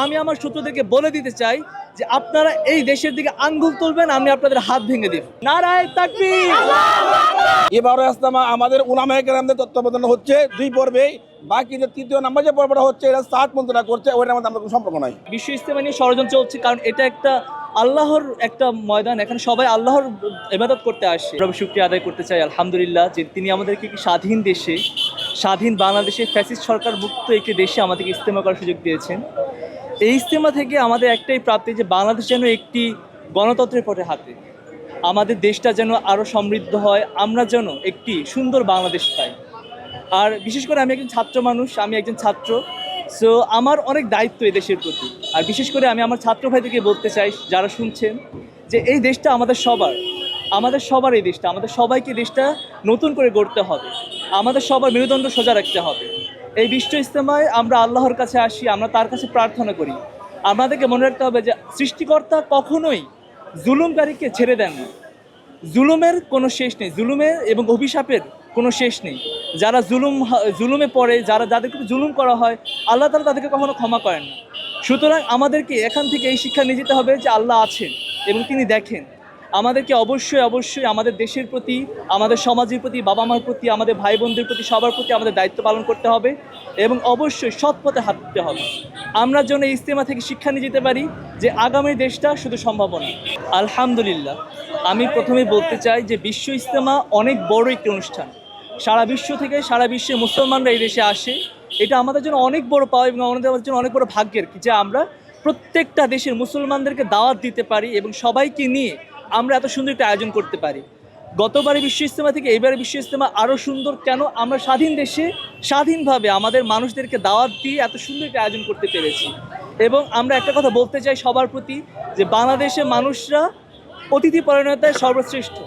আমি আমার শত্রুদেরকে বলে দিতে চাই যে আপনারা এই দেশের দিকে আঙ্গুল তুলবেন, আমি আপনাদের হাত ভেঙে দেব। নারায়ে তাকবীর। এবারও ইজতেমা আমাদের উলামায়ে কেরামদের তত্ত্বাবধানে হচ্ছে দুই পর্বে, বাকি যে তৃতীয় নাম্বার যে পর্বটা হচ্ছে এটা সাত মন্ত্রীরা করছে, ওইটার মধ্যে আমাদের কোনো সম্পর্ক নাই। বিশ্ব ইজতেমা নিয়ে ষড়যন্ত্র চলছে, কারণ এটা একটা আল্লাহর একটা ময়দান, এখানে সবাই আল্লাহর ইবাদত করতে আসে। আমরা শুকরিয়া আদায় করতে চাই আলহামদুলিল্লাহ যে তিনি আমাদেরকে একটি স্বাধীন দেশে, স্বাধীন বাংলাদেশে ফ্যাসিস্ট সরকার মুক্ত একটি দেশে আমাদেরকে ইজতেমা করার সুযোগ দিয়েছেন। এই ইজতেমা থেকে আমাদের একটাই প্রাপ্তি যে বাংলাদেশ যেন একটি গণতন্ত্রের পথে হাঁটে, আমাদের দেশটা যেন আরও সমৃদ্ধ হয়, আমরা যেন একটি সুন্দর বাংলাদেশ পাই। আর বিশেষ করে আমি একজন ছাত্র মানুষ, আমি একজন ছাত্র, সো আমার অনেক দায়িত্ব এই দেশের প্রতি। আর বিশেষ করে আমি আমার ছাত্র ভাইদেরকে বলতে চাই যারা শুনছেন যে এই দেশটা আমাদের সবার এই দেশটা, আমাদের সবাইকে দেশটা নতুন করে গড়তে হবে, আমাদের সবার মেরুদণ্ড সোজা রাখতে হবে। এই বিশ্ব ইজতেমায় আমরা আল্লাহর কাছে আসি, আমরা তার কাছে প্রার্থনা করি। আমাদেরকে মনে রাখতে হবে যে সৃষ্টিকর্তা কখনোই জুলুমকারীকে ছেড়ে দেন না। জুলুমের কোনো শেষ নেই, জুলুমের এবং অভিশাপের কোনো শেষ নেই। যারা জুলুমে পড়ে, যাদেরকে জুলুম করা হয়, আল্লাহ তাআলা তাদেরকে কখনো ক্ষমা করেন না। সুতরাং আমাদেরকে এখান থেকে এই শিক্ষা নিয়ে যেতে হবে যে আল্লাহ আছেন এবং তিনি দেখেন। আমাদেরকে অবশ্যই আমাদের দেশের প্রতি, আমাদের সমাজের প্রতি, বাবা মার প্রতি, আমাদের ভাই বোনদের প্রতি, সবার প্রতি আমাদের দায়িত্ব পালন করতে হবে এবং অবশ্যই সৎ পথে হাঁটতে হবে। আমরা যেন এই ইজতেমা থেকে শিক্ষা নিয়ে যেতে পারি যে আগামী দেশটা শুধু সম্ভাবনা। আলহামদুলিল্লাহ, আমি প্রথমেই বলতে চাই যে বিশ্ব ইজতেমা অনেক বড় একটি অনুষ্ঠান। সারা বিশ্বে মুসলমানরা এই দেশে আসে, এটা আমাদের জন্য অনেক বড় পাওয়া এবং আমাদের জন্য অনেক বড় ভাগ্যের যে আমরা প্রত্যেকটা দেশের মুসলমানদেরকে দাওয়াত দিতে পারি এবং সবাইকে নিয়ে আমরা এত সুন্দর একটা আয়োজন করতে পারি। গতবারে বিশ্ব ইজতেমা থেকে এইবারে বিশ্ব ইজতেমা আরও সুন্দর কেন, আমরা স্বাধীন দেশে স্বাধীনভাবে আমাদের মানুষদেরকে দাওয়াত দিয়ে এত সুন্দর একটা আয়োজন করতে পেরেছি। এবং আমরা একটা কথা বলতে চাই সবার প্রতি যে বাংলাদেশের মানুষরা অতিথি পরায়ণতায় সর্বশ্রেষ্ঠ।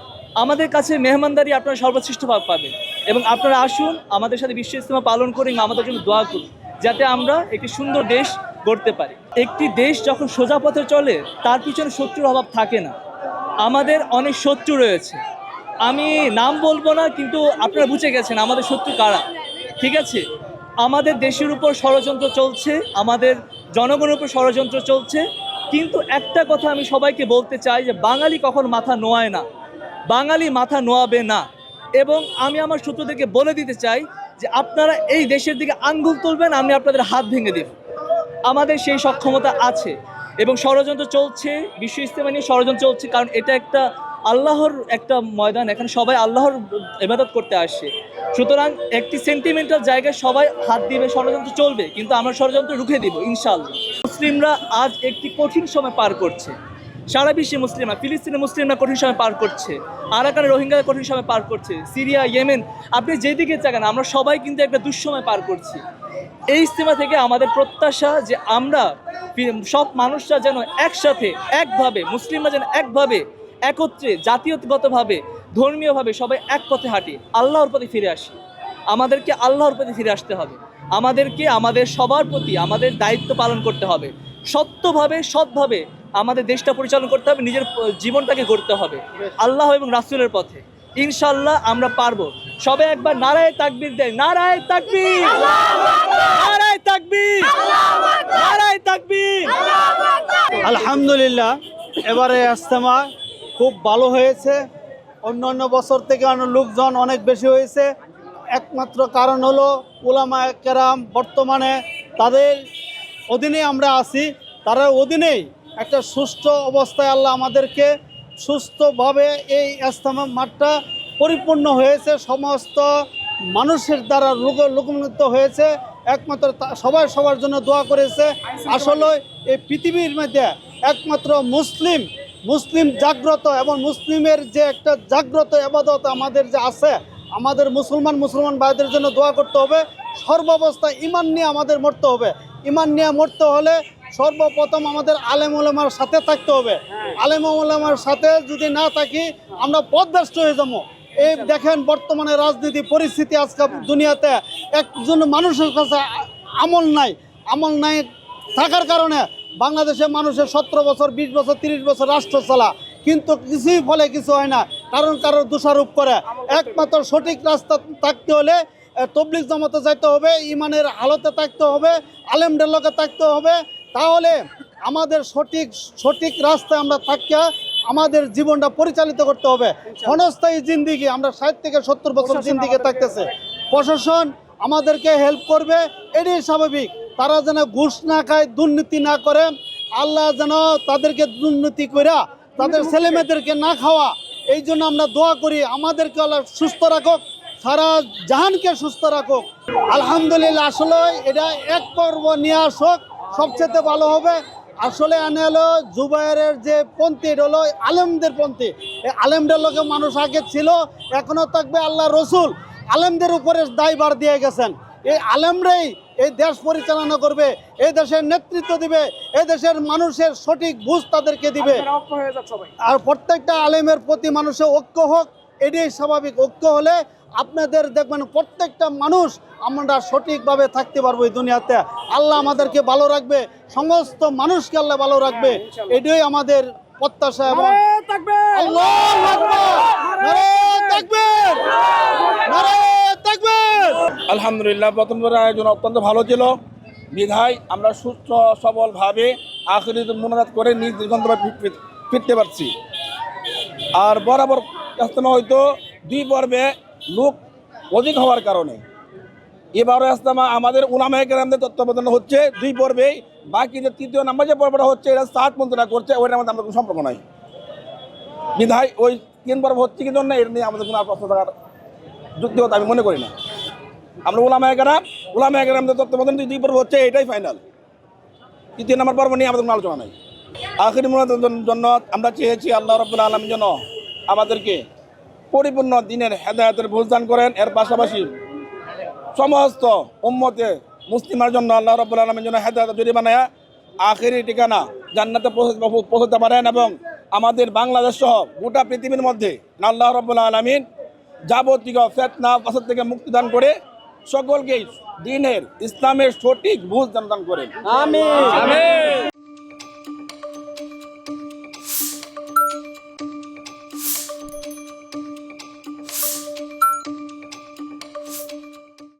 আমাদের কাছে মেহমানদারি আপনারা সর্বশ্রেষ্ঠ পাবেন এবং আপনারা আসুন আমাদের সাথে বিশ্ব ইজতেমা পালন করে আমাদের জন্য দোয়া করুন যাতে আমরা একটি সুন্দর দেশ গড়তে পারি। একটি দেশ যখন সোজা পথে চলে তার পিছনে শত্রুর অভাব থাকে না। আমাদের অনেক শত্রু রয়েছে, আমি নাম বলবো না, কিন্তু আপনারা বুঝে গেছেন আমাদের শত্রু কারা। ঠিক আছে, আমাদের দেশের উপর ষড়যন্ত্র চলছে, আমাদের জনগণের উপর ষড়যন্ত্র চলছে, কিন্তু একটা কথা আমি সবাইকে বলতে চাই যে বাঙালি কখনো মাথা নোয়ায় না, বাঙালি মাথা নোয়াবে না। এবং আমি আমার শত্রুদেরকে বলে দিতে চাই যে আপনারা এই দেশের দিকে আঙ্গুল তুলবেন, আমি আপনাদের হাত ভেঙে দেব। আমাদের সেই সক্ষমতা আছে এবং ষড়যন্ত্র চলছে, বিশ্ব ইজতেমা নিয়ে ষড়যন্ত্র চলছে, কারণ এটা একটা আল্লাহর একটা ময়দান, এখানে সবাই আল্লাহর ইবাদত করতে আসে। সুতরাং একটি সেন্টিমেন্টাল জায়গায় সবাই হাত দিবে, ষড়যন্ত্র চলবে, কিন্তু আমরা ষড়যন্ত্র রুখে দিব ইনশাআল্লাহ। মুসলিমরা আজ একটি কঠিন সময় পার করছে, সারা বিশ্বে মুসলিমরা, ফিলিস্তিনের মুসলিমরা কঠিন সময় পার করছে, আরাকানের রোহিঙ্গারা কঠিন সময় পার করছে, সিরিয়া, ইয়েমেন, আপনি যেদিকে চান আমরা সবাই কিন্তু একটা দুঃসময় পার করছি। এই ইজতেমা থেকে আমাদের প্রত্যাশা যে আমরা সব মানুষরা যেন একসাথে, একভাবে, মুসলিমরা যেন একভাবে, একত্রে, জাতীয়গতভাবে, ধর্মীয়ভাবে সবাই এক পথে হাঁটি, আল্লাহর প্রতি ফিরে আসি। আমাদেরকে আল্লাহর প্রতি ফিরে আসতে হবে, আমাদেরকে আমাদের সবার প্রতি আমাদের দায়িত্ব পালন করতে হবে, সৎভাবে আমাদের দেশটা পরিচালনা করতে হবে, নিজের জীবনটাকে গড়তে হবে আল্লাহ এবং রাসূলের পথে। ইনশাআল্লাহ আমরা পারবো। সবাই একবার নারায়ে তাকবীর দেয়, নারায়ে তাকবীর, নারায়ে তাকবীর, নারায়ে তাকবীর। আলহামদুলিল্লাহ, এবারে ইজতেমা খুব ভালো হয়েছে, অন্যান্য বছর থেকে লোকজন অনেক বেশি হয়েছে। একমাত্র কারণ হলো উলামায়ে কেরাম বর্তমানে তাদের অধীনে আমরা আছি, তার অধীনেই একটা সুষ্ঠু অবস্থায় আল্লাহ আমাদেরকে সুস্থভাবে এই ইজতেমা মাঠটা পরিপূর্ণ হয়েছে, সমস্ত মানুষের দ্বারা লোকান্বিত হয়েছে। একমাত্র সবাই সবার জন্য দোয়া করেছে। আসলে এই পৃথিবীর মধ্যে একমাত্র মুসলিম জাগ্রত এবং মুসলিমের যে একটা জাগ্রত ইবাদত আমাদের যে আছে, আমাদের মুসলমান ভাইদের জন্য দোয়া করতে হবে। সর্বাবস্থায় ঈমান নিয়ে আমাদের মরতে হবে। ঈমান নিয়ে মরতে হলে সর্বপ্রথম আমাদের আলেম ওলামার সাথে থাকতে হবে। আলেম ওলামার সাথে যদি না থাকি আমরা পথভ্রষ্ট হয়ে যাবো। এই দেখেন বর্তমানে রাজনীতি পরিস্থিতি, আজকে দুনিয়াতে একজন মানুষের কাছে আমল নাই থাকার কারণে বাংলাদেশের মানুষের 17 বছর, 20 বছর, 30 বছর রাষ্ট্র চলা, কিন্তু কিছুই ফলে কিছু হয় না, কারণ কারোর দোষারোপ করে। একমাত্র সঠিক রাস্তা থাকতে হলে তবলিগ জামাতে যাইতে হবে, ইমানের হালতে থাকতে হবে, আলেমদের লোকে থাকতে হবে, তাহলে আমাদের সঠিক রাস্তায় আমরা থাকিয়া আমাদের জীবনটা পরিচালিত করতে হবে। ক্ষণস্থায়ী জিন্দিগি, আমরা 60 থেকে 70 বছর জিন্দিগি থাকতেছে, প্রশাসন আমাদেরকে হেল্প করবে, এটাই স্বাভাবিক। তারা যেন ঘুষ না খায়, দুর্নীতি না করে, আল্লাহ যেন তাদেরকে দুর্নীতি করে তাদের ছেলেমেয়েদেরকে না খাওয়া, এই জন্য আমরা দোয়া করি আমাদেরকে আল্লাহ সুস্থ রাখুক, সারা জাহানকে সুস্থ রাখুক। আলহামদুলিল্লাহ, আসলে এটা এক পর্ব নিয়ে আসুক, সবচেয়ে ভালো হবে। আসলে আনে হলো জুবাইরের যে পন্থী, এটা হলো আলেমদের পন্থী। এই আলেমদের লোকে মানুষ আগে ছিল, এখনও থাকবে। আল্লাহ রসুল আলেমদের উপরে দায়ভার দিয়ে গেছেন। এই আলেমরাই এই দেশ পরিচালনা করবে, এই দেশের নেতৃত্ব দিবে, এই দেশের মানুষের সঠিক বুঝ তাদেরকে দিবে। আর প্রত্যেকটা আলেমের প্রতি মানুষের ঐক্য হোক, এটাই স্বাভাবিক। ঐক্য হলে আপনাদের দেখবেন প্রত্যেকটা মানুষ আমরা সঠিকভাবে থাকতে পারবো এই দুনিয়াতে। আল্লাহ আমাদেরকে ভালো রাখবে, সমস্ত মানুষকে আল্লাহ ভালো রাখবে, এটাই আমাদের প্রত্যাশা। এবং আল্লাহু আকবার, নারায়ে তাকবীর, নারায়ে তাকবীর। আলহামদুলিল্লাহ, প্রথমবার আয়োজন অত্যন্ত ভালো ছিল, বিধায় আমরা সুস্থ সবলভাবে আখিরি মোনাজাত করে নিজ গন্তব্যে ফিরতে পারছি। আর বরাবর ইজতেমা হয়তো 2 পর্বে লোক অধিক হওয়ার কারণে এবারও ইজতেমা আমাদের উলামায়ে কেরামদের তত্ত্বাবধানে হচ্ছে 2 পর্বেই। বাকি যে 3য় নাম্বার যে পর্বটা হচ্ছে, এটা 60 মন্ত্রীরা করছে, ওইটার মধ্যে আমাদের কোনো সম্পর্ক নাই। বিধায় ওই 3 পর্ব হচ্ছে কি জন্য, এটা নিয়ে আমাদের কোনো প্রশ্ন থাকার যুক্তিগত আমি মনে করি না। আমরা উলামায়ে কেরামদের তত্ত্বাবধানে 2 পর্ব হচ্ছে, এটাই ফাইনাল। 3য় নাম্বার পর্ব নিয়ে আমাদের কোনো আলোচনা নাই। আখিরি মোনাজাতের জন্য আমরা চেয়েছি আল্লাহ রাব্বুল আলামিন যেন আমাদেরকে পরিপূর্ণ দ্বীনের হেদায়েতের বুঝ দান করেন। এর পাশাপাশি সমস্ত উম্মতে মুসলিমের জন্য আল্লাহ রাব্বুল আলামিন যেন হেদায়েত জড়িয়ে বানায় আখিরি ঠিকানা জান্নাতে পৌঁছতে পারেন, এবং আমাদের বাংলাদেশ সহ গোটা পৃথিবীর মধ্যে আল্লাহ রাব্বুল আলামিন যাবতীয় ফিতনা ফাসাদ থেকে মুক্তি দান করে সকলকেই দ্বীনের ইসলামের সঠিক বুঝ দান করেন। আমিন।